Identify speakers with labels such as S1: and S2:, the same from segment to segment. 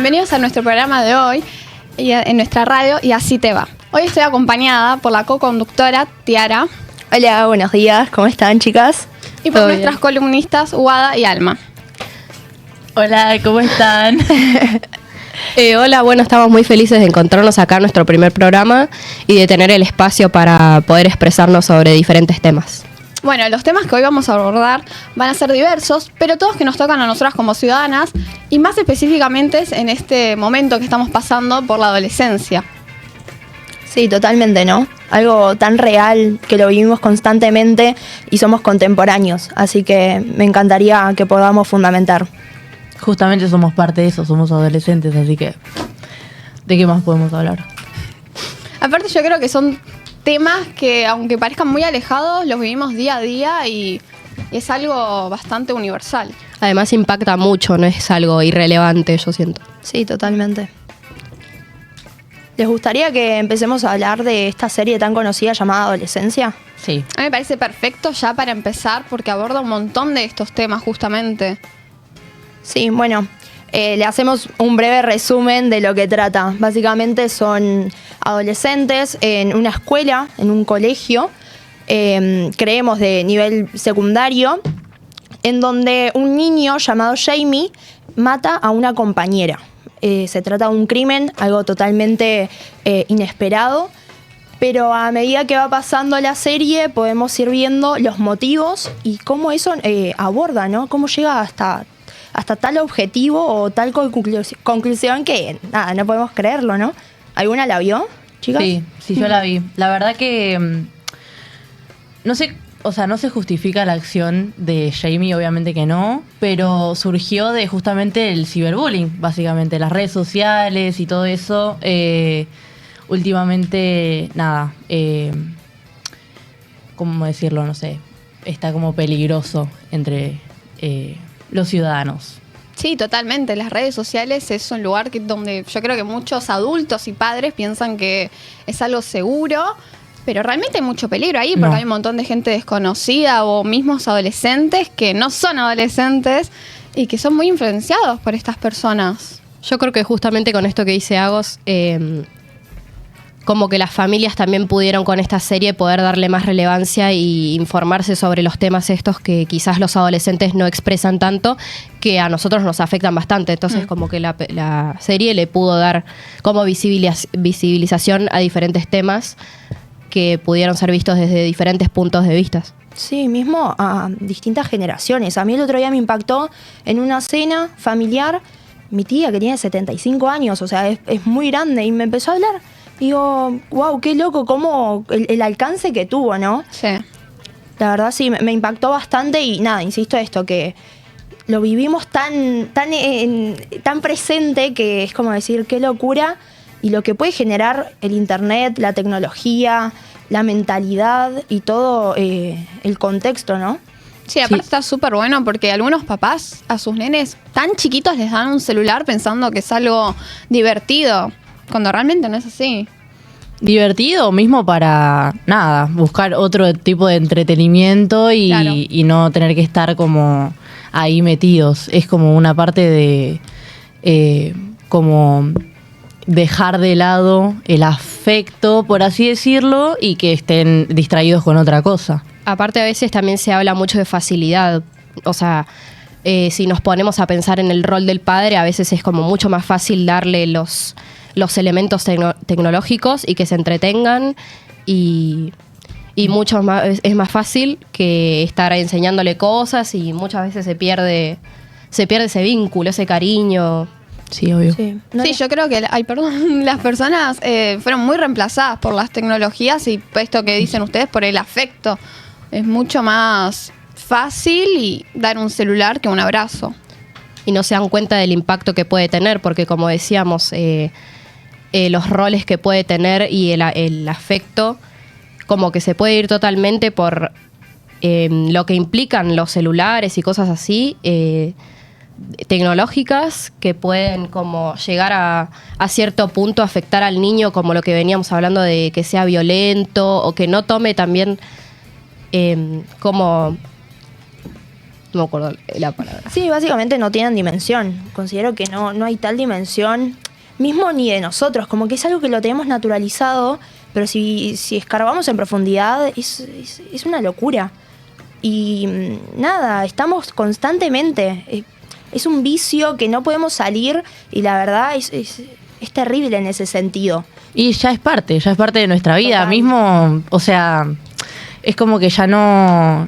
S1: bienvenidos a nuestro programa de hoy en nuestra radio Y Así Te Va. Hoy estoy acompañada por la co-conductora Tiara.
S2: Hola, buenos días, ¿cómo están, chicas?
S1: Y por nuestras columnistas Wada y Alma.
S3: Hola, ¿cómo están?
S4: Hola, bueno, estamos muy felices de encontrarnos acá en nuestro primer programa y de tener el espacio para poder expresarnos sobre diferentes temas.
S1: Bueno, los temas que hoy vamos a abordar van a ser diversos, pero todos que nos tocan a nosotras como ciudadanas y más específicamente en este momento que estamos pasando por la adolescencia.
S2: Sí, totalmente, ¿no? Algo tan real que lo vivimos constantemente y somos contemporáneos, así que me encantaría que podamos fundamentar.
S3: Justamente somos parte de eso, somos adolescentes, así que ¿de qué más podemos hablar?
S1: Aparte yo creo que son temas que, aunque parezcan muy alejados, los vivimos día a día y es algo bastante universal.
S4: Además impacta mucho, no es algo irrelevante, yo siento.
S2: Sí, totalmente. ¿Les gustaría que empecemos a hablar de esta serie tan conocida llamada Adolescencia?
S3: Sí.
S1: A mí me parece perfecto ya para empezar porque aborda un montón de estos temas justamente.
S2: Sí, bueno, le hacemos un breve resumen de lo que trata. Básicamente son adolescentes en una escuela, en un colegio, creemos de nivel secundario, en donde un niño llamado Jamie mata a una compañera. Se trata de un crimen, algo totalmente inesperado, pero a medida que va pasando la serie podemos ir viendo los motivos y cómo eso aborda, ¿no? Cómo llega hasta tal objetivo o tal conclusión que, nada, no podemos creerlo, ¿no? ¿Alguna la vio, chicas?
S3: Sí, yo la vi. La verdad que no sé, o sea, no se justifica la acción de Jamie, obviamente que no, pero surgió de justamente el ciberbullying, básicamente, las redes sociales y todo eso. Últimamente, nada, ¿cómo decirlo? No sé, está como peligroso entre los ciudadanos.
S1: Sí, totalmente. Las redes sociales es un lugar donde yo creo que muchos adultos y padres piensan que es algo seguro, pero realmente hay mucho peligro ahí porque hay un montón de gente desconocida o mismos adolescentes que no son adolescentes y que son muy influenciados por estas personas.
S4: Yo creo que justamente con esto que dice Agos, como que las familias también pudieron con esta serie poder darle más relevancia y informarse sobre los temas estos que quizás los adolescentes no expresan tanto, que a nosotros nos afectan bastante. Entonces como que la serie le pudo dar como visibilización a diferentes temas que pudieron ser vistos desde diferentes puntos de vista.
S2: Sí, mismo a distintas generaciones. A mí el otro día me impactó en una cena familiar, mi tía que tiene 75 años, o sea, es muy grande, y me empezó a hablar. Digo, wow, qué loco, cómo el alcance que tuvo, ¿no?
S1: Sí.
S2: La verdad sí, me impactó bastante y nada, insisto esto, que lo vivimos tan presente que es como decir, qué locura, y lo que puede generar el internet, la tecnología, la mentalidad y todo el contexto, ¿no?
S1: Sí, aparte está súper bueno porque algunos papás a sus nenes tan chiquitos les dan un celular pensando que es algo divertido, cuando realmente no es así.
S3: Divertido mismo para, nada, buscar otro tipo de entretenimiento y,
S1: claro,
S3: y no tener que estar como ahí metidos. Es como una parte de como dejar de lado el afecto, por así decirlo, y que estén distraídos con otra cosa.
S4: Aparte a veces también se habla mucho de facilidad, o sea, si nos ponemos a pensar en el rol del padre, a veces es como mucho más fácil darle los elementos tecnológicos y que se entretengan y mucho más, es más fácil que estar enseñándole cosas y muchas veces se pierde ese vínculo, ese cariño.
S3: Sí, obvio.
S2: Sí,
S1: Yo creo que las personas fueron muy reemplazadas por las tecnologías y esto que dicen ustedes por el afecto. Es mucho más fácil y dar un celular que un abrazo.
S4: Y no se dan cuenta del impacto que puede tener, porque como decíamos, los roles que puede tener y el afecto, como que se puede ir totalmente por lo que implican los celulares y cosas así, tecnológicas que pueden como llegar a cierto punto afectar al niño, como lo que veníamos hablando de que sea violento o que no tome también como No me acuerdo la palabra.
S2: Sí, básicamente no tienen dimensión. Considero que no hay tal dimensión, mismo ni de nosotros, como que es algo que lo tenemos naturalizado, pero si escarbamos en profundidad es una locura. Y nada, estamos constantemente, es un vicio que no podemos salir y la verdad es terrible en ese sentido.
S3: Y ya es parte de nuestra vida.
S2: Total.
S3: Mismo, o sea, es como que ya no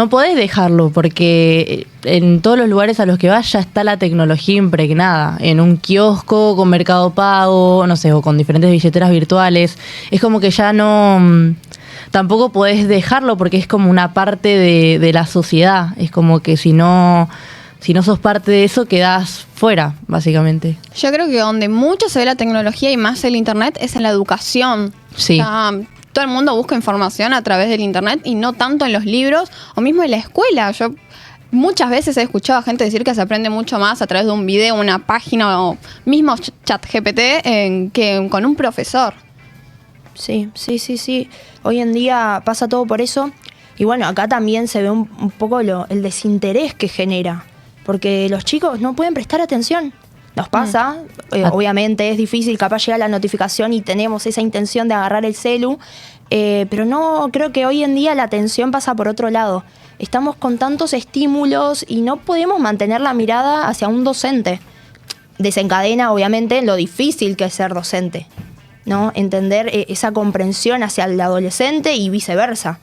S3: podés dejarlo, porque en todos los lugares a los que vas ya está la tecnología impregnada. En un kiosco, con Mercado Pago, no sé, o con diferentes billeteras virtuales. Es como que ya tampoco podés dejarlo porque es como una parte de la sociedad. Es como que si no sos parte de eso, quedás fuera, básicamente.
S1: Yo creo que donde mucho se ve la tecnología y más el internet es en la educación.
S3: Sí.
S1: O sea, todo el mundo busca información a través del internet y no tanto en los libros o mismo en la escuela. Yo muchas veces he escuchado a gente decir que se aprende mucho más a través de un video, una página o mismo ChatGPT que con un profesor.
S2: Sí. Hoy en día pasa todo por eso. Y bueno, acá también se ve un poco el desinterés que genera. Porque los chicos no pueden prestar atención. Nos pasa, obviamente es difícil, capaz llega la notificación y tenemos esa intención de agarrar el celu, pero no, creo que hoy en día la atención pasa por otro lado. Estamos con tantos estímulos y no podemos mantener la mirada hacia un docente. Desencadena, obviamente, lo difícil que es ser docente, ¿no? Entender esa comprensión hacia el adolescente y viceversa.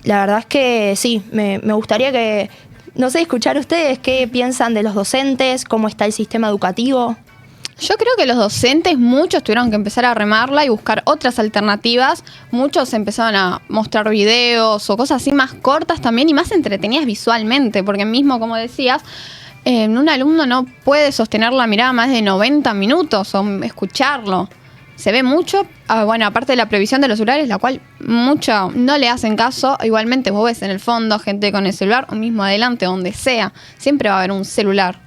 S2: La verdad es que sí, me gustaría que, no sé, escuchar ustedes qué piensan de los docentes, cómo está el sistema educativo.
S1: Yo creo que los docentes, muchos tuvieron que empezar a remarla y buscar otras alternativas. Muchos empezaron a mostrar videos o cosas así más cortas también y más entretenidas visualmente, porque mismo, como decías, un alumno no puede sostener la mirada más de 90 minutos o escucharlo. Se ve mucho, bueno, aparte de la previsión de los celulares, la cual mucho no le hacen caso. Igualmente vos ves en el fondo gente con el celular o mismo adelante, donde sea. Siempre va a haber un celular.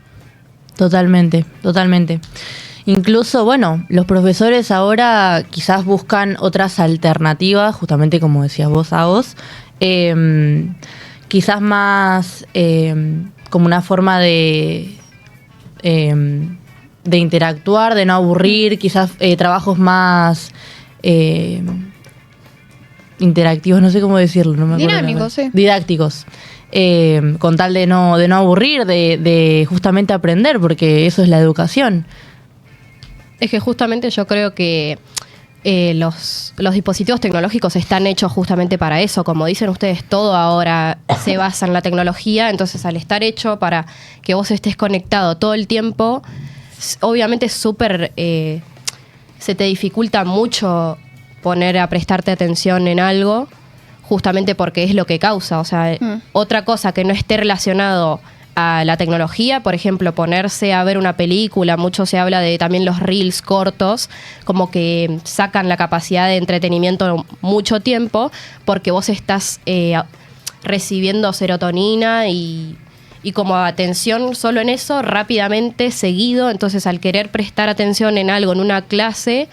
S3: Totalmente. Incluso, bueno, los profesores ahora quizás buscan otras alternativas, justamente como decías vos, quizás más como una forma de interactuar, de no aburrir, quizás trabajos más interactivos, no sé cómo decirlo. No me acuerdo.
S1: Dinámicos, sí.
S3: Didácticos. Con tal de no aburrir, de justamente aprender, porque eso es la educación.
S4: Es que justamente yo creo que los dispositivos tecnológicos están hechos justamente para eso. Como dicen ustedes, todo ahora se basa en la tecnología. Entonces, al estar hecho para que vos estés conectado todo el tiempo, obviamente es súper... se te dificulta mucho poner a prestarte atención en algo, justamente porque es lo que causa. O sea, otra cosa que no esté relacionado a la tecnología, por ejemplo, ponerse a ver una película, mucho se habla de también los reels cortos, como que sacan la capacidad de entretenimiento mucho tiempo, porque vos estás recibiendo serotonina y como atención solo en eso, rápidamente, seguido. Entonces, al querer prestar atención en algo, en una clase,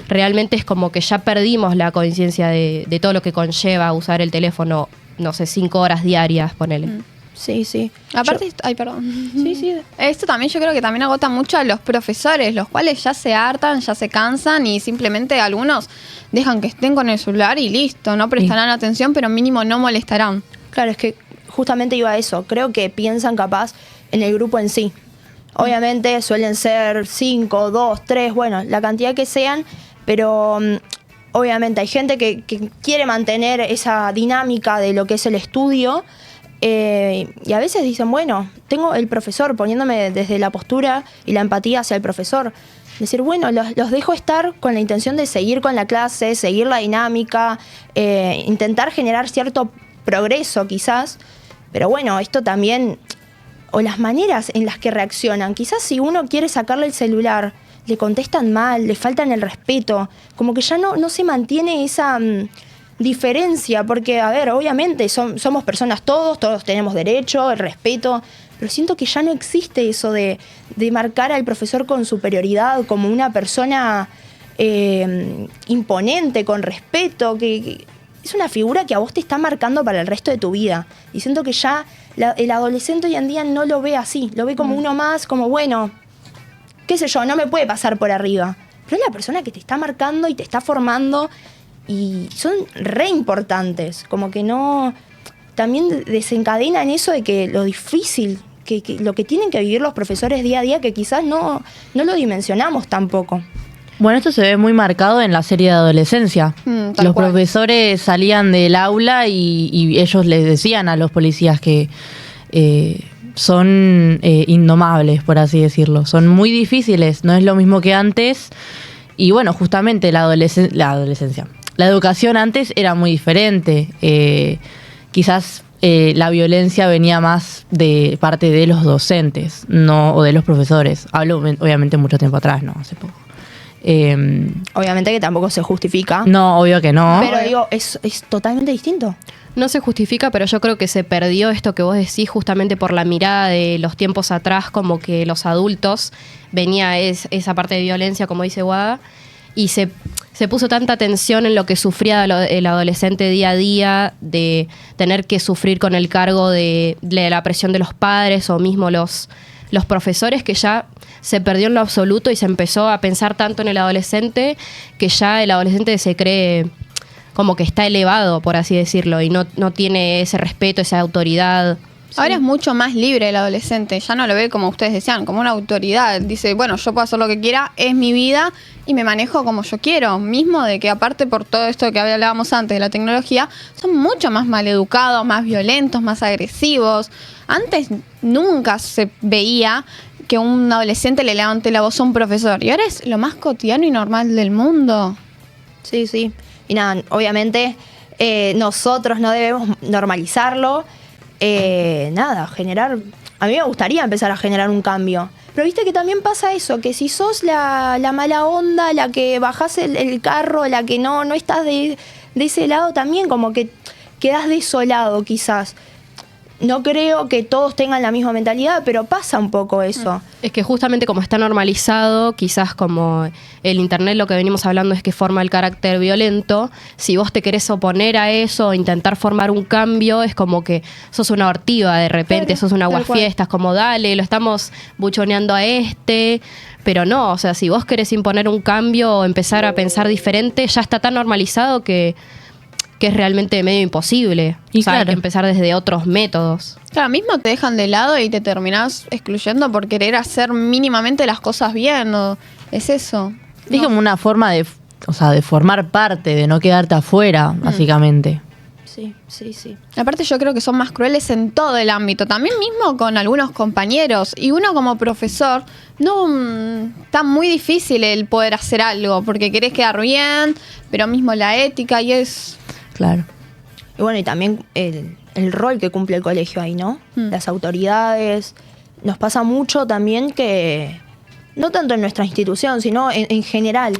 S4: realmente es como que ya perdimos la conciencia de todo lo que conlleva usar el teléfono, no sé, 5 horas diarias, ponele.
S2: Sí.
S1: Aparte, ay, perdón.
S2: Sí.
S1: Esto también yo creo que también agota mucho a los profesores, los cuales ya se hartan, ya se cansan y simplemente algunos dejan que estén con el celular y listo, no prestarán atención, pero mínimo no molestarán.
S2: Claro, es que justamente iba a eso. Creo que piensan capaz en el grupo en sí. Obviamente suelen ser 5, 2, 3, bueno, la cantidad que sean, pero obviamente hay gente que quiere mantener esa dinámica de lo que es el estudio. Y a veces dicen, bueno, tengo el profesor, poniéndome desde la postura y la empatía hacia el profesor. Decir, bueno, los dejo estar con la intención de seguir con la clase, seguir la dinámica, intentar generar cierto progreso quizás. Pero bueno, esto también, o las maneras en las que reaccionan. Quizás si uno quiere sacarle el celular, le contestan mal, le faltan el respeto. Como que ya no se mantiene esa... diferencia, porque, a ver, obviamente somos personas todos tenemos derecho, el respeto, pero siento que ya no existe eso de marcar al profesor con superioridad, como una persona imponente, con respeto, que es una figura que a vos te está marcando para el resto de tu vida. Y siento que ya el adolescente hoy en día no lo ve así, lo ve como uno más, como bueno, qué sé yo, no me puede pasar por arriba. Pero es la persona que te está marcando y te está formando y son re importantes, como que no... También desencadena en eso de que lo difícil, que lo que tienen que vivir los profesores día a día, que quizás no lo dimensionamos tampoco.
S3: Bueno, esto se ve muy marcado en la serie de adolescencia.
S1: Tal
S3: Los
S1: cual.
S3: profesores salían del aula y ellos les decían a los policías que son indomables, por así decirlo. Son muy difíciles, no es lo mismo que antes. Y bueno, justamente la adolescencia. La educación antes era muy diferente. Quizás la violencia venía más de parte de los docentes, no o de los profesores. Hablo obviamente mucho tiempo atrás, no hace poco.
S2: Obviamente que tampoco se justifica.
S3: No, obvio que no.
S2: Pero digo, es totalmente distinto.
S4: No se justifica, pero yo creo que se perdió esto que vos decís justamente por la mirada de los tiempos atrás, como que los adultos venía esa parte de violencia, como dice Guada, y se puso tanta tensión en lo que sufría el adolescente día a día, de tener que sufrir con el cargo de la presión de los padres o mismo los profesores, que ya se perdió en lo absoluto y se empezó a pensar tanto en el adolescente que ya el adolescente se cree como que está elevado, por así decirlo, y no tiene ese respeto, esa autoridad.
S1: Ahora es mucho más libre el adolescente, ya no lo ve como ustedes decían, como una autoridad. Dice, bueno, yo puedo hacer lo que quiera, es mi vida y me manejo como yo quiero. Mismo de que aparte por todo esto que hablábamos antes de la tecnología, son mucho más maleducados, más violentos, más agresivos. Antes nunca se veía que un adolescente le levante la voz a un profesor y ahora es lo más cotidiano y normal del mundo.
S2: Sí, sí. Y nada, obviamente nosotros no debemos normalizarlo. Generar... A mí me gustaría empezar a generar un cambio. Pero viste que también pasa eso, que si sos la mala onda, la que bajás el carro, la que no estás de ese lado, también como que quedás desolado quizás. No creo que todos tengan la misma mentalidad, pero pasa un poco eso.
S4: Es que justamente como está normalizado, quizás como el internet lo que venimos hablando es que forma el carácter violento, si vos te querés oponer a eso o intentar formar un cambio, es como que sos una ortiva de repente,
S2: Claro,
S4: sos un
S2: tal
S4: aguafiestas, como dale, lo estamos buchoneando a pero no, o sea, si vos querés imponer un cambio o empezar a pensar diferente, ya está tan normalizado que es realmente medio imposible.
S3: Y
S4: o sea, hay
S3: claro.
S4: que empezar desde otros métodos.
S1: Claro, mismo te dejan de lado y te terminás excluyendo por querer hacer mínimamente las cosas bien. ¿No? Es eso.
S3: Es como una forma de formar parte, de no quedarte afuera, básicamente.
S2: Sí, sí, sí.
S1: Aparte yo creo que son más crueles en todo el ámbito, también mismo con algunos compañeros. Y uno como profesor, está muy difícil el poder hacer algo, porque querés quedar bien, pero mismo la ética y es...
S3: Claro.
S2: Y bueno, y también el rol que cumple el colegio ahí, ¿no? Las autoridades. Nos pasa mucho también que, no tanto en nuestra institución, sino en general,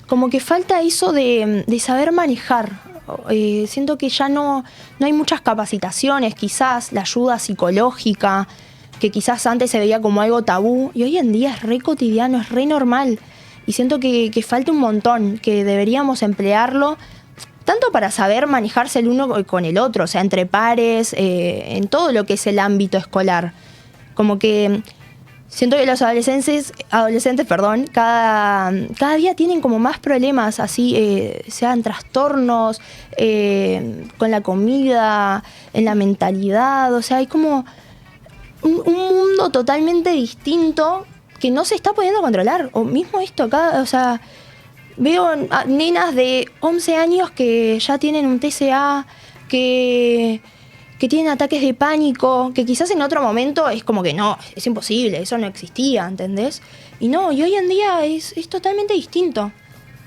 S2: como que falta eso de saber manejar. Siento que ya no hay muchas capacitaciones, quizás la ayuda psicológica, que quizás antes se veía como algo tabú, y hoy en día es re cotidiano, es re normal. Y siento que falta un montón, que deberíamos emplearlo tanto para saber manejarse el uno con el otro, o sea, entre pares, en todo lo que es el ámbito escolar. Como que siento que los adolescentes, cada día tienen como más problemas, así, sean trastornos, con la comida, en la mentalidad, o sea, hay como un mundo totalmente distinto que no se está pudiendo controlar. O mismo esto acá, o sea... Veo nenas de 11 años que ya tienen un TCA, que tienen ataques de pánico, que quizás en otro momento es como que no, es imposible, eso no existía, ¿entendés? Y hoy en día es totalmente distinto.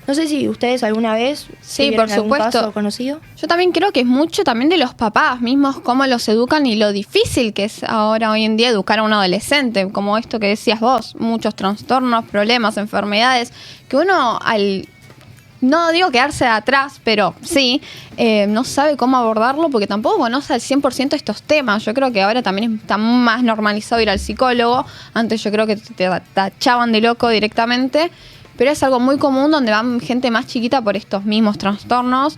S2: No sé si ustedes alguna vez
S1: Sí,
S2: vieron
S1: por
S2: algún
S1: supuesto.
S2: caso conocido.
S1: Yo también creo que es mucho también de los papás mismos, cómo los educan y lo difícil que es ahora hoy en día educar a un adolescente, como esto que decías vos, muchos trastornos, problemas, enfermedades, que uno no digo quedarse atrás, pero sí, no sabe cómo abordarlo porque tampoco conoce al 100% estos temas. Yo creo que ahora también está más normalizado ir al psicólogo. Antes yo creo que te tachaban de loco directamente, pero es algo muy común donde van gente más chiquita por estos mismos trastornos.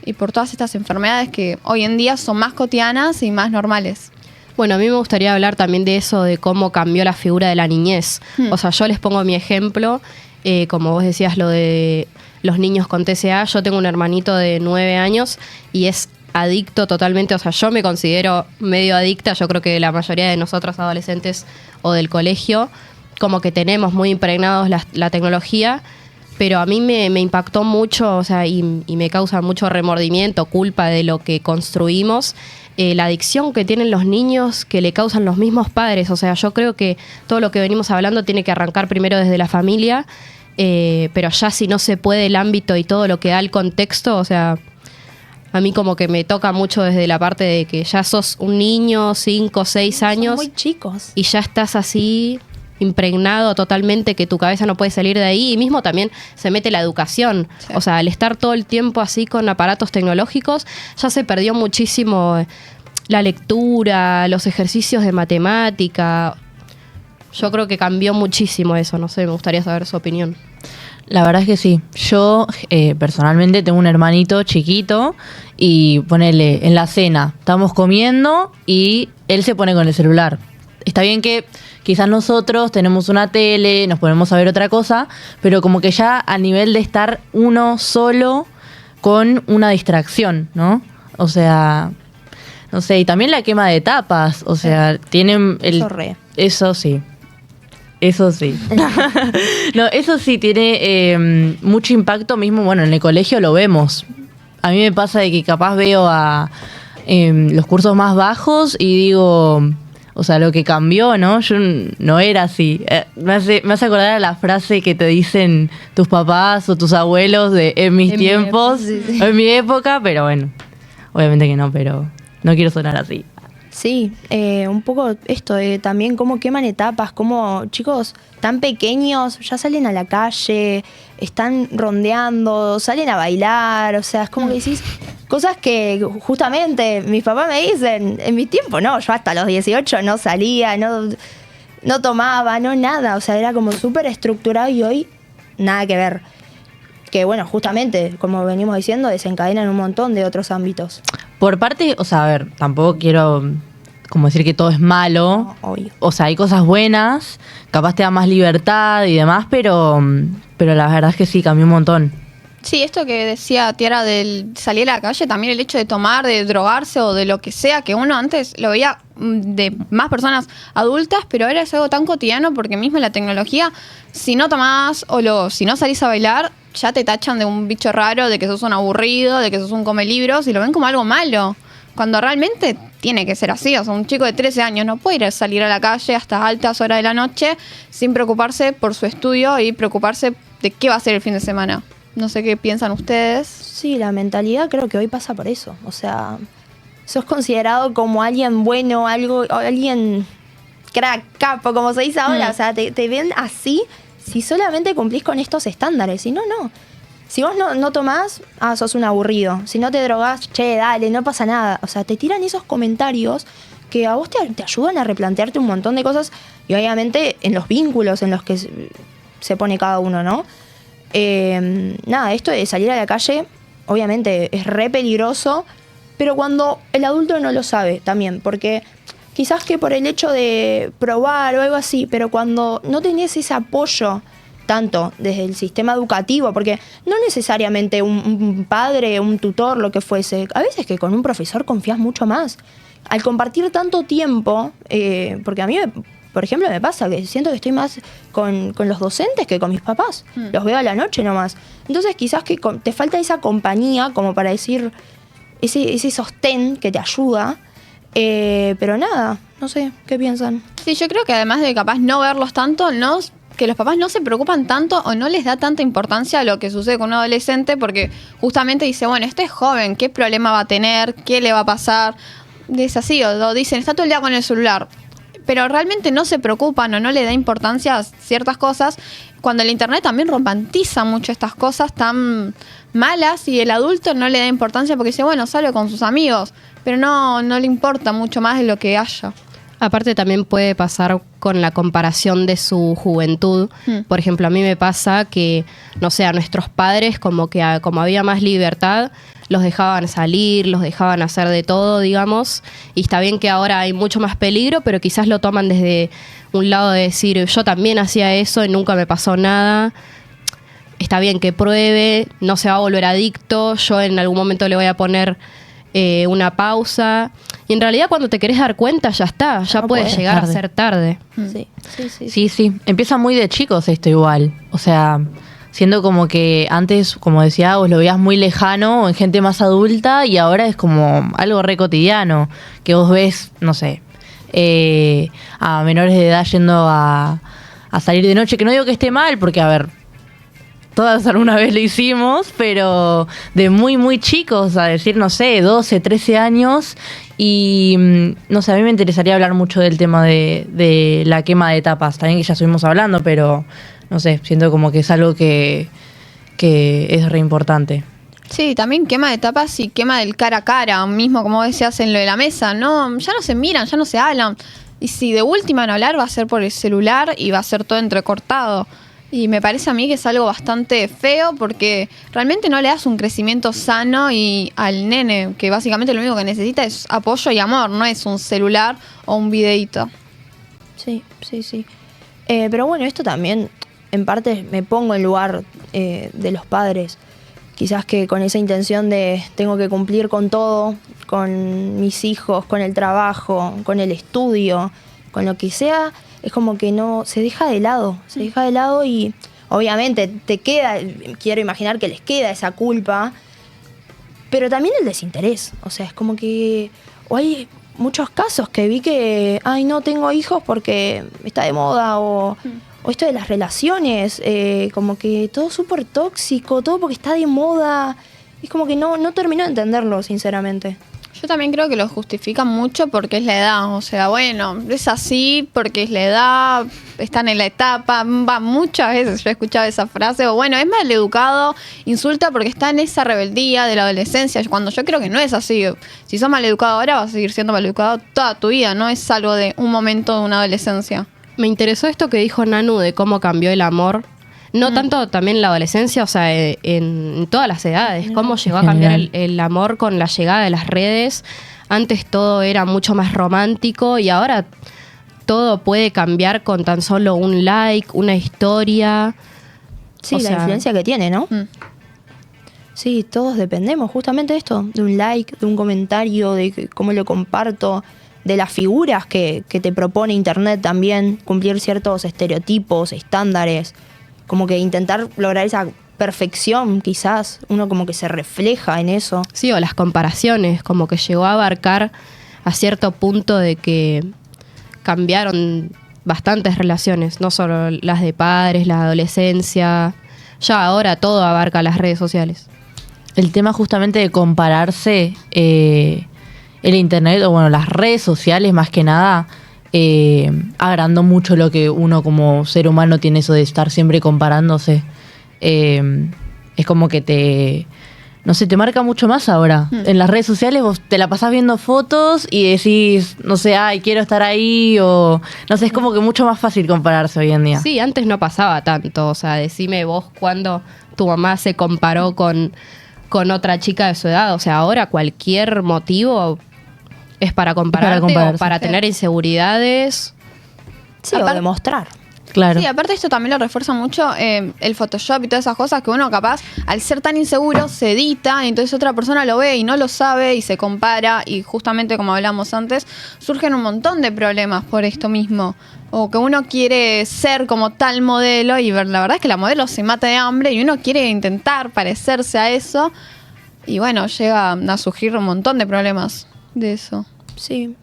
S1: y por todas estas enfermedades que hoy en día son más cotidianas y más normales.
S4: Bueno, a mí me gustaría hablar también de eso, de cómo cambió la figura de la niñez. O sea, yo les pongo mi ejemplo, como vos decías, lo de los niños con TCA. Yo tengo un hermanito de 9 años y es adicto totalmente. O sea, yo me considero medio adicta. Yo creo que la mayoría de nosotros adolescentes o del colegio, como que tenemos muy impregnados la tecnología. Pero a mí me impactó mucho, o sea, y me causa mucho remordimiento, culpa de lo que construimos. La adicción que tienen los niños que le causan los mismos padres. O sea, yo creo que todo lo que venimos hablando tiene que arrancar primero desde la familia, pero ya si no se puede el ámbito y todo lo que da el contexto, o sea, a mí como que me toca mucho desde la parte de que ya sos un niño, 5, 6 años.
S2: Son muy chicos.
S4: Y ya estás así impregnado totalmente que tu cabeza no puede salir de ahí, y mismo también se mete la educación. Sí. O sea, al estar todo el tiempo así con aparatos tecnológicos, ya se perdió muchísimo la lectura, los ejercicios de matemática. Yo creo que cambió muchísimo eso, no sé, me gustaría saber su opinión.
S3: La verdad es que sí. Yo personalmente tengo un hermanito chiquito y ponele en la cena, estamos comiendo y él se pone con el celular. Está bien que quizás nosotros tenemos una tele, nos ponemos a ver otra cosa, pero como que ya a nivel de estar uno solo con una distracción, ¿no? O sea, no sé, y también la quema de etapas, o sea, tienen Eso sí. Eso sí. No, eso sí tiene mucho impacto mismo, bueno, en el colegio lo vemos. A mí me pasa de que capaz veo a los cursos más bajos y digo, o sea, lo que cambió, ¿no? Yo no era así. Me hace acordar a la frase que te dicen tus papás o tus abuelos de en mis tiempos, en mi época, pero bueno, obviamente que no, pero no quiero sonar así.
S2: Sí, un poco esto de también cómo queman etapas, cómo chicos tan pequeños ya salen a la calle, están rondeando, salen a bailar, o sea, es como que decís cosas que justamente mis papás me dicen, en mi tiempo no, yo hasta los 18 no salía, no tomaba, no nada, o sea, era como súper estructurado y hoy nada que ver. Que bueno, justamente, como venimos diciendo, desencadenan un montón de otros ámbitos.
S3: Por parte, o sea, a ver, tampoco quiero como decir que todo es malo.
S2: No, obvio.
S3: O sea, hay cosas buenas, capaz te da más libertad y demás, pero la verdad es que sí, cambió un montón.
S1: Sí, esto que decía Tiara del salir a la calle, también el hecho de tomar, de drogarse o de lo que sea, que uno antes lo veía de más personas adultas, pero ahora es algo tan cotidiano porque mismo la tecnología, si no tomás o si no salís a bailar, ya te tachan de un bicho raro, de que sos un aburrido, de que sos un come libros y lo ven como algo malo. Cuando realmente tiene que ser así. O sea, un chico de 13 años no puede ir a salir a la calle hasta altas horas de la noche sin preocuparse por su estudio y preocuparse de qué va a hacer el fin de semana. No sé qué piensan ustedes.
S2: Sí, la mentalidad creo que hoy pasa por eso. O sea, sos considerado como alguien bueno, alguien crack, capo, como se dice ahora. O sea, te ven así si solamente cumplís con estos estándares. Si no, no. Si vos no tomás, sos un aburrido. Si no te drogás, che, dale, no pasa nada. O sea, te tiran esos comentarios que a vos te ayudan a replantearte un montón de cosas. Y obviamente en los vínculos en los que se pone cada uno, ¿no? Nada, esto de salir a la calle, obviamente es re peligroso, pero cuando el adulto no lo sabe también, porque quizás que por el hecho de probar o algo así, pero cuando no tenés ese apoyo tanto desde el sistema educativo, porque no necesariamente un padre, un tutor, lo que fuese, a veces que con un profesor confías mucho más. Al compartir tanto tiempo, porque a mí, por ejemplo, me pasa que siento que estoy más con los docentes que con mis papás. Los veo a la noche nomás. Entonces quizás que te falta esa compañía como para decir ese sostén que te ayuda. Pero nada, no sé, ¿qué piensan?
S1: Sí, yo creo que además de capaz no verlos tanto, que los papás no se preocupan tanto o no les da tanta importancia a lo que sucede con un adolescente porque justamente dice, bueno, este es joven, ¿qué problema va a tener? ¿Qué le va a pasar? Es así, o dicen, está todo el día con el celular. Pero realmente no se preocupan o no le da importancia a ciertas cosas cuando el internet también romantiza mucho estas cosas tan malas y el adulto no le da importancia porque dice, bueno, sale con sus amigos, pero no le importa mucho más de lo que haya.
S4: Aparte también puede pasar con la comparación de su juventud. Por ejemplo, a mí me pasa que, no sé, a nuestros padres como había más libertad, los dejaban salir, los dejaban hacer de todo, digamos, y está bien que ahora hay mucho más peligro, pero quizás lo toman desde un lado de decir, yo también hacía eso y nunca me pasó nada. Está bien que pruebe, no se va a volver adicto, yo en algún momento le voy a poner una pausa. Y en realidad cuando te querés dar cuenta ya está, ya
S2: No
S4: puede
S2: podés,
S4: llegar
S3: tarde.
S4: a ser tarde.
S3: Sí. Empieza muy de chicos esto igual. O sea, siendo como que antes, como decía, vos lo veías muy lejano en gente más adulta y ahora es como algo re cotidiano. Que vos ves, no sé, a menores de edad yendo a salir de noche. Que no digo que esté mal, porque a ver, todas alguna vez lo hicimos, pero de muy, muy chicos, a decir, no sé, 12, 13 años. Y no sé, a mí me interesaría hablar mucho del tema de la quema de etapas. También que ya estuvimos hablando, pero no sé, siento como que es algo que es re importante.
S1: Sí, también quema de etapas y quema del cara a cara, mismo como decías en lo de la mesa, ¿no? Ya no se miran, ya no se hablan. Y si de última van a hablar, va a ser por el celular y va a ser todo entrecortado. Y me parece a mí que es algo bastante feo porque realmente no le das un crecimiento sano y al nene, que básicamente lo único que necesita es apoyo y amor, no es un celular o un videíto.
S2: Sí. Pero bueno, esto también, en parte, me pongo en lugar de los padres. Quizás que con esa intención de tengo que cumplir con todo, con mis hijos, con el trabajo, con el estudio, con lo que sea, es como que no se deja de lado y obviamente te queda, quiero imaginar que les queda esa culpa, pero también el desinterés. O sea, es como que o hay muchos casos que vi que, ay, no tengo hijos porque está de moda o esto de las relaciones, como que todo súper tóxico, todo porque está de moda. Es como que no termino de entenderlo, sinceramente.
S1: Yo también creo que lo justifican mucho porque es la edad. O sea, bueno, es así porque es la edad, están en la etapa. Muchas veces yo he escuchado esa frase. O bueno, es maleducado, insulta porque está en esa rebeldía de la adolescencia. Cuando yo creo que no es así. Si sos maleducado ahora, vas a seguir siendo maleducado toda tu vida. No es algo de un momento de una adolescencia.
S4: Me interesó esto que dijo Nanu de cómo cambió el amor. No tanto también en la adolescencia, o sea, en todas las edades. Cómo llegó a cambiar el amor con la llegada de las redes. Antes todo era mucho más romántico y ahora todo puede cambiar con tan solo un like, una historia.
S2: Sí,
S4: O
S2: la
S4: sea,
S2: influencia que tiene, ¿no? Sí, todos dependemos justamente de esto, de un like, de un comentario, de cómo lo comparto, de las figuras que te propone Internet también, cumplir ciertos estereotipos, estándares, como que intentar lograr esa perfección, quizás, uno como que se refleja en eso.
S4: Sí, o las comparaciones, como que llegó a abarcar a cierto punto de que cambiaron bastantes relaciones, no solo las de padres, la adolescencia, ya ahora todo abarca las redes sociales.
S3: El tema justamente de compararse, el internet, o bueno, las redes sociales más que nada, agrandó mucho lo que uno como ser humano tiene, eso de estar siempre comparándose. Es como que no sé, te marca mucho más ahora. En las redes sociales vos te la pasás viendo fotos y decís, no sé, ay, quiero estar ahí, o no sé, es como que mucho más fácil compararse hoy en día.
S4: Sí, antes no pasaba tanto, o sea, decime vos cuándo tu mamá se comparó con otra chica de su edad, o sea, ahora cualquier motivo es para compararte,
S3: compararse.
S4: o para tener inseguridades.
S2: Sí, o demostrar.
S3: Claro.
S1: Sí, aparte esto también lo refuerza mucho el Photoshop y todas esas cosas que uno capaz, al ser tan inseguro, se edita y entonces otra persona lo ve y no lo sabe y se compara y justamente como hablamos antes, surgen un montón de problemas por esto mismo. O que uno quiere ser como tal modelo y la verdad es que la modelo se mata de hambre y uno quiere intentar parecerse a eso y bueno, llega a surgir un montón de problemas de eso.
S2: Sí.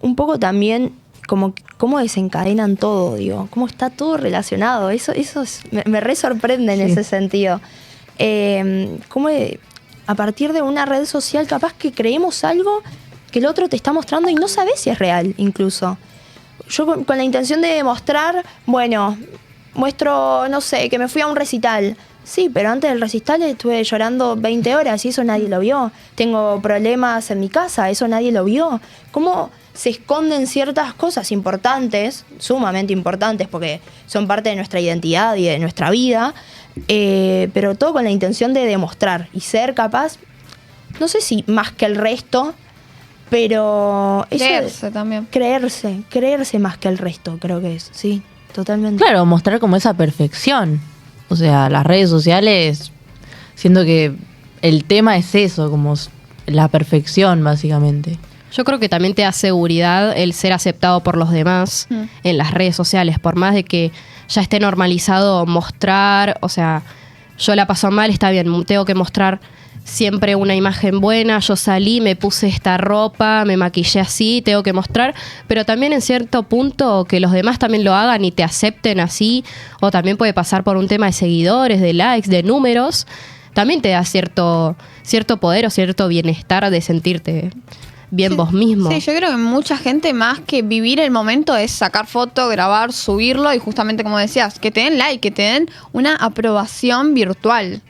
S2: Un poco también como cómo desencadenan todo, digo, cómo está todo relacionado. Eso me re sorprende en ese sentido. Cómo a partir de una red social capaz que creemos algo que el otro te está mostrando y no sabes si es real incluso. Yo con la intención de demostrar, bueno, muestro, no sé, que me fui a un recital. Sí, pero antes del recital estuve llorando 20 horas y eso nadie lo vio. Tengo problemas en mi casa, eso nadie lo vio. ¿Cómo se esconden ciertas cosas importantes, sumamente importantes, porque son parte de nuestra identidad y de nuestra vida, pero todo con la intención de demostrar y ser capaz, no sé si más que el resto, pero
S1: Creerse también.
S2: Creerse más que el resto, creo que es, sí, totalmente.
S3: Claro, mostrar como esa perfección. O sea, las redes sociales, siento que el tema es eso, como la perfección, básicamente.
S4: Yo creo que también te da seguridad el ser aceptado por los demás en las redes sociales, por más de que ya esté normalizado mostrar, o sea, yo la paso mal, está bien, tengo que mostrar siempre una imagen buena, yo salí, me puse esta ropa, me maquillé así, tengo que mostrar, pero también en cierto punto que los demás también lo hagan y te acepten así, o también puede pasar por un tema de seguidores, de likes, de números, también te da cierto poder o cierto bienestar de sentirte bien vos mismo.
S1: Sí, yo creo que mucha gente más que vivir el momento es sacar foto, grabar, subirlo y justamente como decías, que te den like, que te den una aprobación virtual.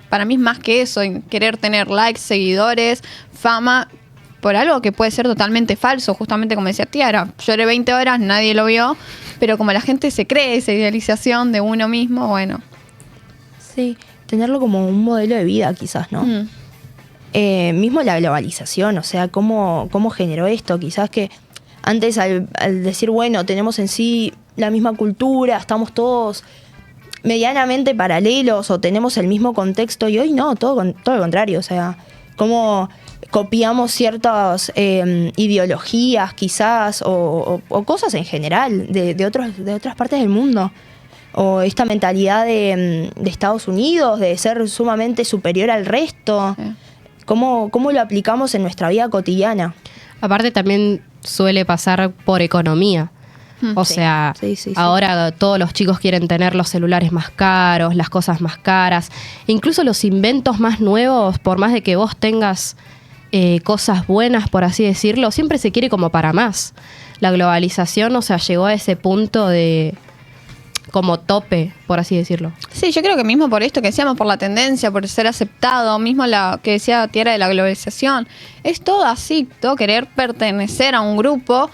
S1: Para mí es más que eso, en querer tener likes, seguidores, fama, por algo que puede ser totalmente falso. Justamente como decía Tiara, lloré 20 horas, nadie lo vio, pero como la gente se cree esa idealización de uno mismo, bueno.
S2: Sí, tenerlo como un modelo de vida quizás, ¿no? Mismo la globalización, o sea, cómo generó esto. Quizás que antes al decir, bueno, tenemos en sí la misma cultura, estamos todos medianamente paralelos o tenemos el mismo contexto, y hoy no, todo lo contrario. O sea, cómo copiamos ciertas ideologías quizás o cosas en general de otras partes del mundo. O esta mentalidad de Estados Unidos, de ser sumamente superior al resto. Sí. ¿Cómo lo aplicamos en nuestra vida cotidiana?
S4: Aparte también suele pasar por economía. O sea, ahora todos los chicos quieren tener los celulares más caros, las cosas más caras. Incluso los inventos más nuevos, por más de que vos tengas cosas buenas, por así decirlo, siempre se quiere como para más. La globalización, o sea, llegó a ese punto de como tope, por así decirlo.
S1: Sí, yo creo que mismo por esto que decíamos, por la tendencia, por ser aceptado, mismo la que decía Tiara de la globalización, es todo así, todo querer pertenecer a un grupo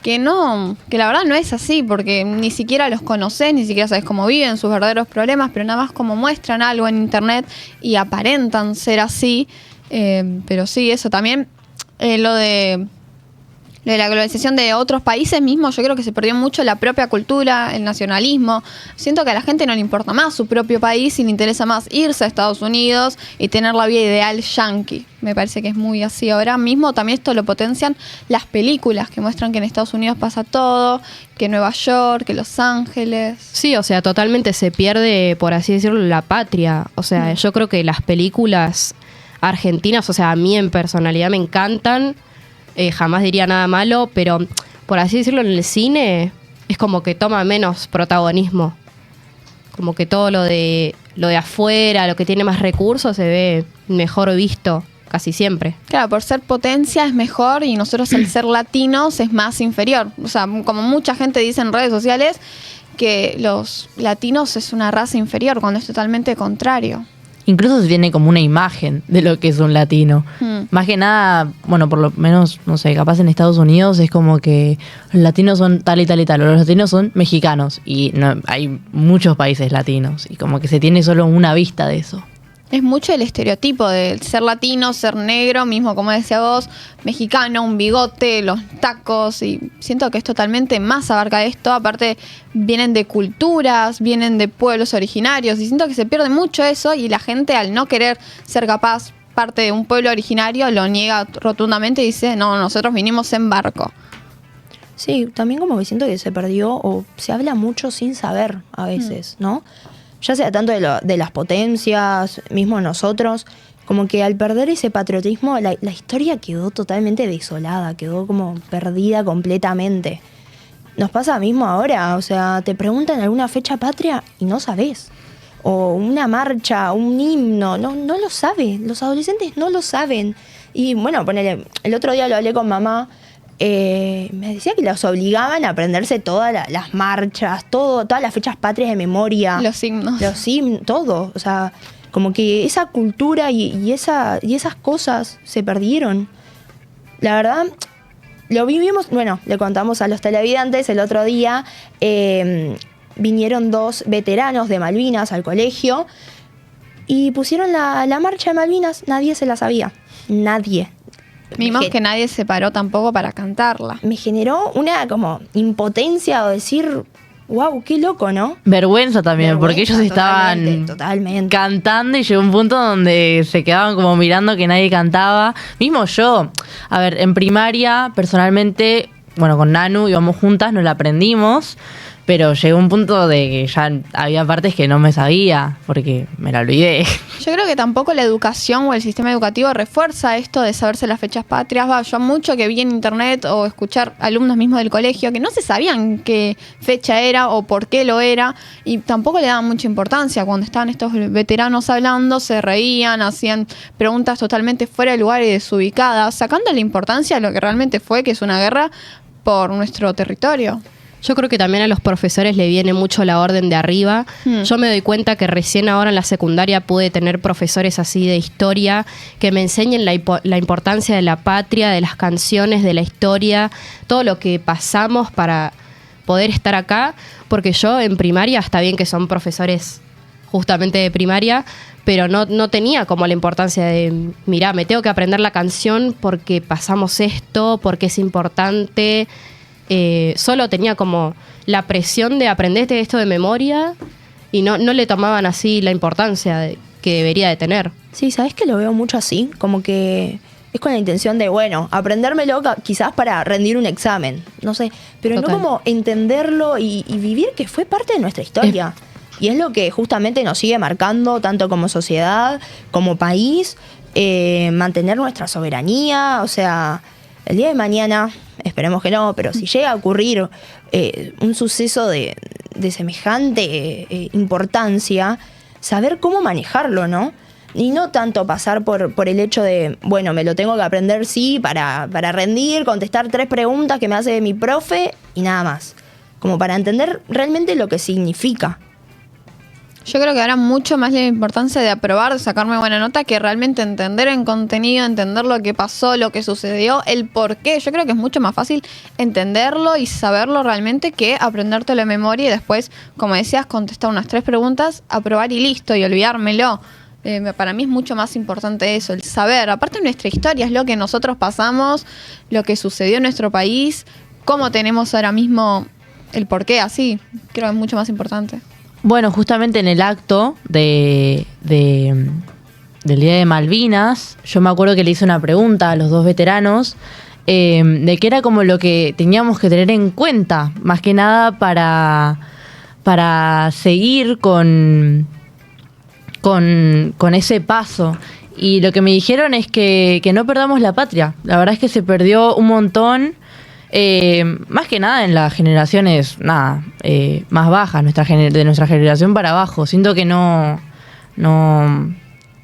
S1: que la verdad no es así, porque ni siquiera los conoces, ni siquiera sabes cómo viven, sus verdaderos problemas, pero nada más como muestran algo en internet y aparentan ser así. Pero sí, eso también, lo de la globalización de otros países mismos, yo creo que se perdió mucho la propia cultura, el nacionalismo. Siento que a la gente no le importa más su propio país y le interesa más irse a Estados Unidos y tener la vida ideal yankee. Me parece que es muy así. Ahora mismo también esto lo potencian las películas que muestran que en Estados Unidos pasa todo, que Nueva York, que Los Ángeles.
S4: Sí, o sea, totalmente se pierde, por así decirlo, la patria. O sea, yo creo que las películas argentinas, o sea, a mí en personalidad me encantan. Jamás diría nada malo, pero por así decirlo, en el cine es como que toma menos protagonismo. Como que todo lo de afuera, lo que tiene más recursos, se ve mejor visto casi siempre.
S1: Claro, por ser potencia es mejor y nosotros al ser latinos es más inferior. O sea, como mucha gente dice en redes sociales que los latinos es una raza inferior, cuando es totalmente contrario.
S3: Incluso se tiene como una imagen de lo que es un latino. Más que nada, bueno, por lo menos, no sé, capaz en Estados Unidos es como que los latinos son tal y tal y tal, o los latinos son mexicanos, y no, hay muchos países latinos, y como que se tiene solo una vista de eso.
S1: Es mucho el estereotipo de ser latino, ser negro, mismo como decía vos, mexicano, un bigote, los tacos, y siento que es totalmente más abarca esto. Aparte vienen de culturas, vienen de pueblos originarios, y siento que se pierde mucho eso, y la gente al no querer ser capaz parte de un pueblo originario lo niega rotundamente y dice, no, nosotros vinimos en barco.
S2: Sí, también como que siento que se perdió, o se habla mucho sin saber a veces, ¿no? Ya sea tanto de las potencias, mismo nosotros, como que al perder ese patriotismo, la historia quedó totalmente desolada, quedó como perdida completamente. Nos pasa mismo ahora, o sea, te preguntan alguna fecha patria y no sabés. O una marcha, un himno, no lo saben, los adolescentes no lo saben. Y bueno, ponele, el otro día lo hablé con mamá. Me decía que los obligaban a aprenderse todas las marchas, todas las fechas patrias de memoria.
S1: Los himnos.
S2: Todo. O sea, como que esa cultura y esas cosas se perdieron. La verdad, lo vivimos, bueno, le contamos a los televidentes el otro día, vinieron 2 veteranos de Malvinas al colegio y pusieron la marcha de Malvinas, nadie se la sabía, nadie.
S1: Vimos que nadie se paró tampoco para cantarla.
S2: Me generó una como impotencia o decir, wow, qué loco, ¿no?
S3: Vergüenza también, porque ellos estaban
S2: totalmente.
S3: cantando y llegó un punto donde se quedaban como mirando que nadie cantaba. Mismo yo, a ver, en primaria, personalmente, bueno, con Nanu íbamos juntas, nos la aprendimos, pero llegó un punto de que ya había partes que no me sabía, porque me la olvidé.
S1: Yo creo que tampoco la educación o el sistema educativo refuerza esto de saberse las fechas patrias. Yo mucho que vi en internet o escuchar alumnos mismos del colegio que no se sabían qué fecha era o por qué lo era, y tampoco le daban mucha importancia. Cuando estaban estos veteranos hablando, se reían, hacían preguntas totalmente fuera de lugar y desubicadas, sacando la importancia de lo que realmente fue, que es una guerra por nuestro territorio.
S4: Yo creo que también a los profesores le viene mucho la orden de arriba. Yo me doy cuenta que recién ahora en la secundaria pude tener profesores así de historia que me enseñen la importancia de la patria, de las canciones, de la historia, todo lo que pasamos para poder estar acá. Porque yo en primaria, está bien que son profesores justamente de primaria, pero no tenía como la importancia de, mirá, me tengo que aprender la canción porque pasamos esto, porque es importante. Solo tenía como la presión de aprenderte esto de memoria y no le tomaban así la importancia que debería de tener.
S2: Sí, ¿sabes que lo veo mucho así? Como que es con la intención de, bueno, aprendérmelo quizás para rendir un examen, no sé, pero
S4: Total.
S2: no como entenderlo y vivir que fue parte de nuestra historia. Y es lo que justamente nos sigue marcando tanto como sociedad, como país, mantener nuestra soberanía, o sea, el día de mañana, esperemos que no, pero si llega a ocurrir un suceso de semejante importancia, saber cómo manejarlo, ¿no? Y no tanto pasar por el hecho de, bueno, me lo tengo que aprender sí para rendir, contestar 3 preguntas que me hace mi profe y nada más. Como para entender realmente lo que significa.
S1: Yo creo que ahora mucho más la importancia de aprobar, de sacarme buena nota, que realmente entender el contenido, entender lo que pasó, lo que sucedió, el por qué. Yo creo que es mucho más fácil entenderlo y saberlo realmente que aprendértelo de memoria y después, como decías, contestar unas 3 preguntas, aprobar y listo, y olvidármelo. Para mí es mucho más importante eso, el saber. Aparte de nuestra historia, es lo que nosotros pasamos, lo que sucedió en nuestro país, cómo tenemos ahora mismo el por qué, así. Creo que es mucho más importante.
S3: Bueno, justamente en el acto del Día de Malvinas, yo me acuerdo que le hice una pregunta a los 2 veteranos de qué era como lo que teníamos que tener en cuenta, más que nada para seguir con ese paso. Y lo que me dijeron es que no perdamos la patria. La verdad es que se perdió un montón. Más que nada en las generaciones más bajas, de nuestra generación para abajo. Siento que no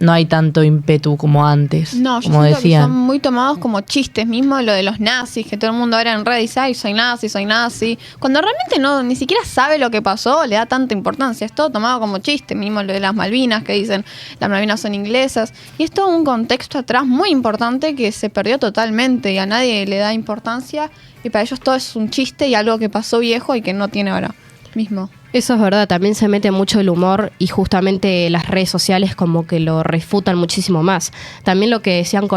S3: hay tanto ímpetu como antes.
S1: No, yo
S3: como
S1: siento
S3: decían.
S1: que son muy tomados como chistes, mismo lo de los nazis, que todo el mundo ahora en redes dice, ay, soy nazi, cuando realmente ni siquiera sabe lo que pasó, le da tanta importancia, es todo tomado como chiste, mismo lo de las Malvinas, que dicen, las Malvinas son inglesas, y es todo un contexto atrás muy importante que se perdió totalmente y a nadie le da importancia, y para ellos todo es un chiste y algo que pasó viejo y que no tiene ahora mismo.
S4: Eso es verdad, también se mete mucho el humor y justamente las redes sociales como que lo refutan muchísimo más. También lo que decían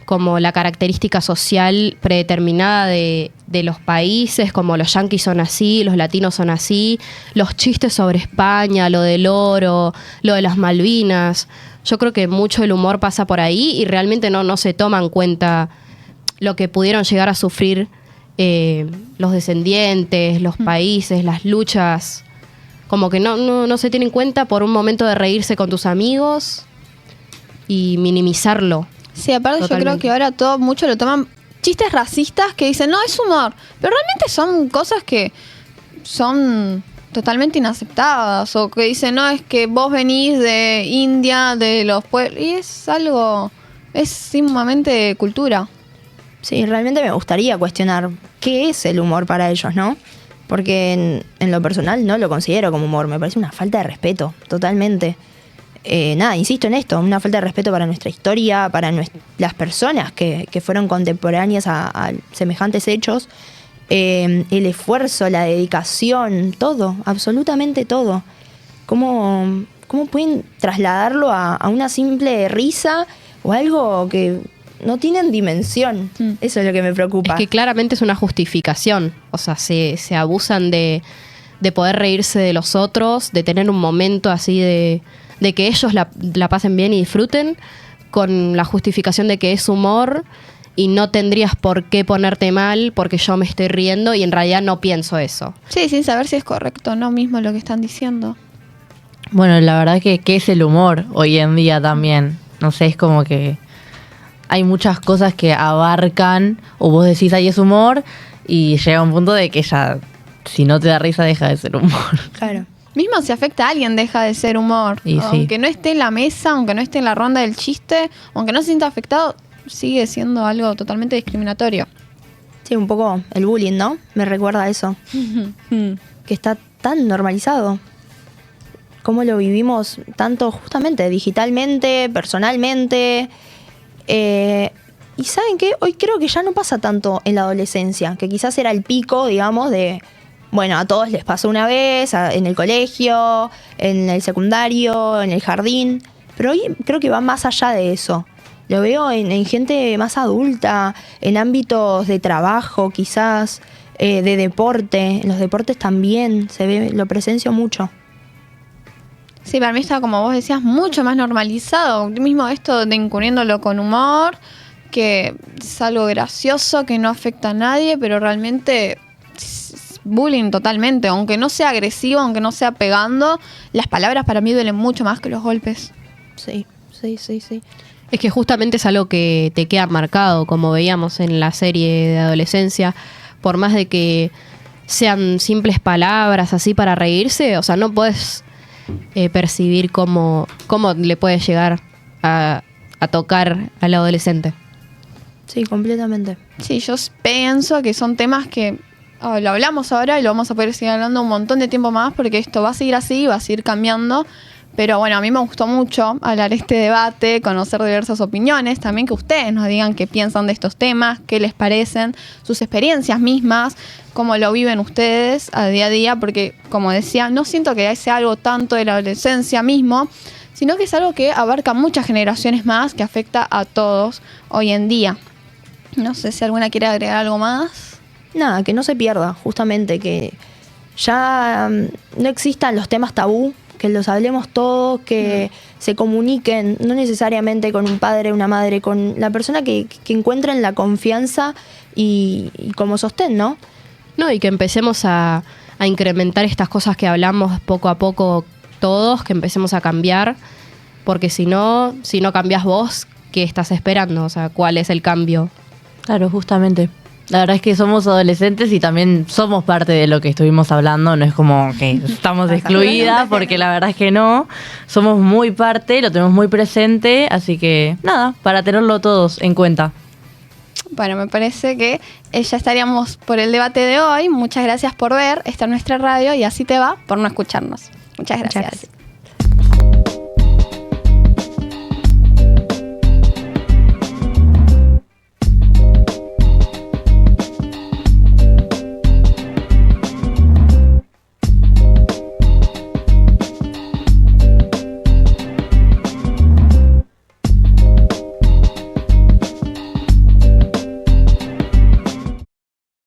S4: como la característica social predeterminada de los países, como los yanquis son así, los latinos son así, los chistes sobre España, lo del oro, lo de las Malvinas. Yo creo que mucho el humor pasa por ahí y realmente no se toma en cuenta lo que pudieron llegar a sufrir los descendientes, los países, las luchas, como que no se tiene en cuenta por un momento de reírse con tus amigos y minimizarlo.
S1: Sí, aparte
S4: Totalmente.
S1: yo creo que ahora todo mucho lo toman chistes racistas que dicen, no, es humor, pero realmente son cosas que son totalmente inaceptadas, o que dicen, no, es que vos venís de India, de los pueblos, y es sumamente cultura.
S2: Sí, realmente me gustaría cuestionar qué es el humor para ellos, ¿no? Porque en lo personal no lo considero como humor, me parece una falta de respeto, totalmente. Insisto en esto, una falta de respeto para nuestra historia, para las personas que fueron contemporáneas a semejantes hechos. el esfuerzo, la dedicación, todo, absolutamente todo. ¿Cómo pueden trasladarlo a una simple risa o algo que no tienen dimensión? Eso es lo que me preocupa.
S4: Es que claramente es una justificación. O sea, se abusan de poder reírse de los otros, de tener un momento así de que ellos la pasen bien y disfruten, con la justificación de que es humor y no tendrías por qué ponerte mal porque yo me estoy riendo y en realidad no pienso eso.
S1: Sí, sin saber si es correcto o no mismo lo que están diciendo.
S3: Bueno, la verdad que es el humor hoy en día también. No sé, es como que hay muchas cosas que abarcan, o vos decís ahí es humor, y llega un punto de que ya, si no te da risa, deja de ser humor.
S2: Claro.
S1: Mismo si afecta a alguien, deja de ser humor.
S3: Y sí.
S1: Aunque no esté en la mesa, aunque no esté en la ronda del chiste, aunque no se sienta afectado, sigue siendo algo totalmente discriminatorio.
S2: Sí, un poco el bullying, ¿no? Me recuerda a eso. Que está tan normalizado. Cómo lo vivimos tanto justamente digitalmente, personalmente. Y ¿saben qué? Hoy creo que ya no pasa tanto en la adolescencia, que quizás era el pico, digamos, de... Bueno, a todos les pasó una vez, en el colegio, en el secundario, en el jardín. Pero hoy creo que va más allá de eso. Lo veo en gente más adulta, en ámbitos de trabajo quizás, de deporte. En los deportes también se ve, lo presencio mucho.
S1: Sí, para mí está, como vos decías, mucho más normalizado. Mismo esto de incurriéndolo con humor, que es algo gracioso, que no afecta a nadie, pero realmente es bullying totalmente. Aunque no sea agresivo, aunque no sea pegando, las palabras para mí duelen mucho más que los golpes.
S2: Sí.
S4: Es que justamente es algo que te queda marcado, como veíamos en la serie de adolescencia, por más de que sean simples palabras así para reírse, o sea, no puedes percibir cómo le puede llegar a tocar al adolescente.
S2: Sí, completamente.
S1: Sí, yo pienso que son temas que lo hablamos ahora y lo vamos a poder seguir hablando un montón de tiempo más, porque esto va a seguir así, va a seguir cambiando. Pero bueno, a mí me gustó mucho hablar este debate, conocer diversas opiniones, también que ustedes nos digan qué piensan de estos temas, qué les parecen, sus experiencias mismas, cómo lo viven ustedes a día, porque como decía, no siento que sea algo tanto de la adolescencia mismo, sino que es algo que abarca muchas generaciones más, que afecta a todos hoy en día. No sé si alguna quiere agregar algo más.
S2: Nada, que no se pierda, justamente, que ya no existan los temas tabú, que los hablemos todos, que se comuniquen, no necesariamente con un padre, una madre, con la persona que encuentren la confianza y como sostén, ¿no?
S4: No, y que empecemos a incrementar estas cosas que hablamos poco a poco todos, que empecemos a cambiar, porque si no cambias vos, ¿qué estás esperando? O sea, ¿cuál es el cambio?
S3: Claro, justamente. La verdad es que somos adolescentes y también somos parte de lo que estuvimos hablando. No es como que estamos excluidas, porque la verdad es que no. Somos muy parte, lo tenemos muy presente. Así que nada, para tenerlo todos en cuenta.
S1: Bueno, me parece que ya estaríamos por el debate de hoy. Muchas gracias por ver. Esta es nuestra radio y así te va por no escucharnos. Muchas gracias.